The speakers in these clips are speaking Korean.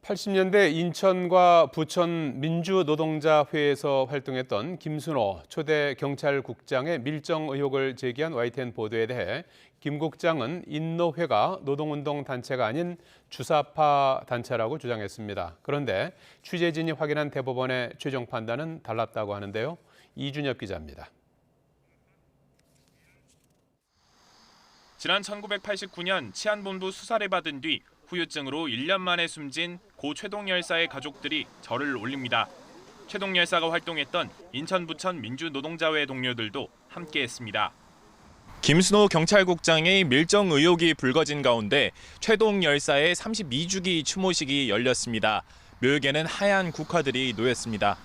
80년대 인천과 부천 민주노동자회에서 활동했던 김순호 초대 경찰국장의 밀정 의혹을 제기한 YTN 보도에 대해 김 국장은 인노회가 노동운동 단체가 아닌 주사파 단체라고 주장했습니다. 그런데 취재진이 확인한 대법원의 최종 판단은 달랐다고 하는데요. 이준엽 기자입니다. 지난 1989년 치안본부 수사를 받은 뒤 후유증으로 1년 만에 숨진 고 최동 열사의 가족들이 절을 올립니다. 최동 열사가 활동했던 인천 부천 민주노동자회 동료들도 함께했습니다. 김순호 경찰국장의 밀정 의혹이 불거진 가운데 최동 열사의 32주기 추모식이 열렸습니다. 묘역에는 하얀 국화들이 놓였습니다.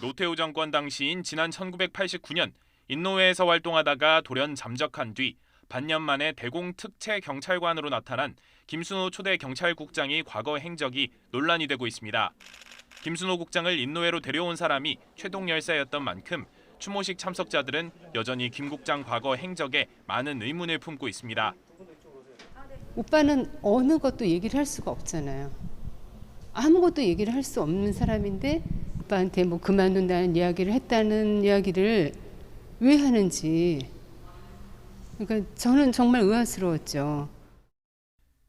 노태우 정권 당시인 지난 1989년 인노회에서 활동하다가 돌연 잠적한 뒤 반년 만에 대공 특채 경찰관으로 나타난 김순호 초대 경찰국장이 과거 행적이 논란이 되고 있습니다. 김순호 국장을 인노회로 데려온 사람이 최동 열사였던 만큼 추모식 참석자들은 여전히 김 국장 과거 행적에 많은 의문을 품고 있습니다. 오빠는 어느 것도 얘기를 할 수가 없잖아요. 아무것도 얘기를 할 수 없는 사람인데 오빠한테 뭐 그만둔다는 이야기를 했다는 이야기를 왜 하는지. 그러니까 저는 정말 의아스러웠죠.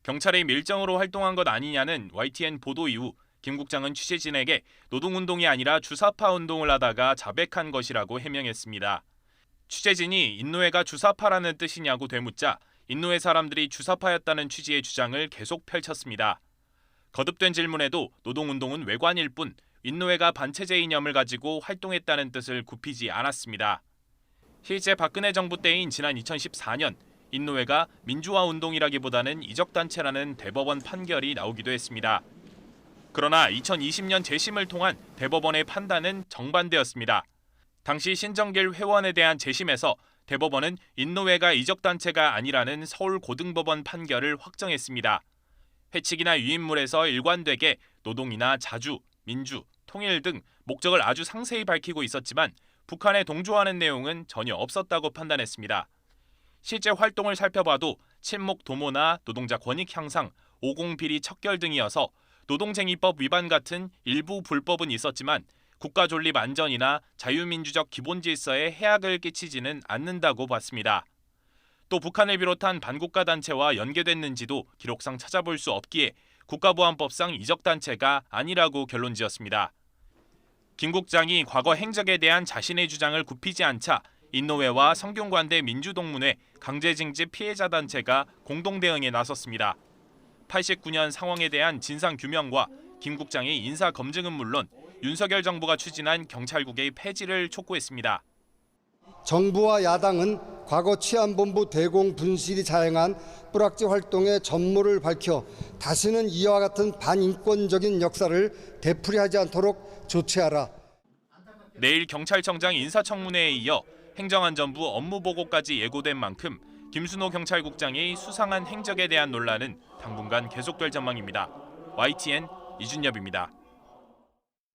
경찰이 밀정으로 활동한 것 아니냐는 YTN 보도 이후 김 국장은 취재진에게 노동운동이 아니라 주사파 운동을 하다가 자백한 것이라고 해명했습니다. 취재진이 인노회가 주사파라는 뜻이냐고 되묻자 인노회 사람들이 주사파였다는 취지의 주장을 계속 펼쳤습니다. 거듭된 질문에도 노동운동은 외관일 뿐 인노회가 반체제 이념을 가지고 활동했다는 뜻을 굽히지 않았습니다. 실제 박근혜 정부 때인 지난 2014년 인노회가 민주화 운동이라기보다는 이적단체라는 대법원 판결이 나오기도 했습니다. 그러나 2020년 재심을 통한 대법원의 판단은 정반대였습니다. 당시 신정길 회원에 대한 재심에서 대법원은 인노회가 이적단체가 아니라는 서울고등법원 판결을 확정했습니다. 회칙이나 유인물에서 일관되게 노동이나 자주, 민주, 통일 등 목적을 아주 상세히 밝히고 있었지만 북한에 동조하는 내용은 전혀 없었다고 판단했습니다. 실제 활동을 살펴봐도 친목 도모나 노동자 권익 향상, 오공비리 척결 등이어서 노동쟁의법 위반 같은 일부 불법은 있었지만 국가 존립 안전이나 자유민주적 기본 질서에 해악을 끼치지는 않는다고 봤습니다. 또 북한을 비롯한 반국가 단체와 연계됐는지도 기록상 찾아볼 수 없기에 국가보안법상 이적단체가 아니라고 결론지었습니다. 김 국장이 과거 행적에 대한 자신의 주장을 굽히지 않자 인노회와 성균관대 민주동문회 강제징집 피해자 단체가 공동 대응에 나섰습니다. 89년 상황에 대한 진상 규명과 김 국장의 인사 검증은 물론 윤석열 정부가 추진한 경찰국의 폐지를 촉구했습니다. 정부와 야당은 과거 치안본부 대공 분실이 자행한 뿌락지 활동의 전모를 밝혀 다시는 이와 같은 반인권적인 역사를 되풀이하지 않도록 조치하라. 내일 경찰청장 인사청문회에 이어 행정안전부 업무보고까지 예고된 만큼 김순호 경찰국장의 수상한 행적에 대한 논란은 당분간 계속될 전망입니다. YTN 이준엽입니다.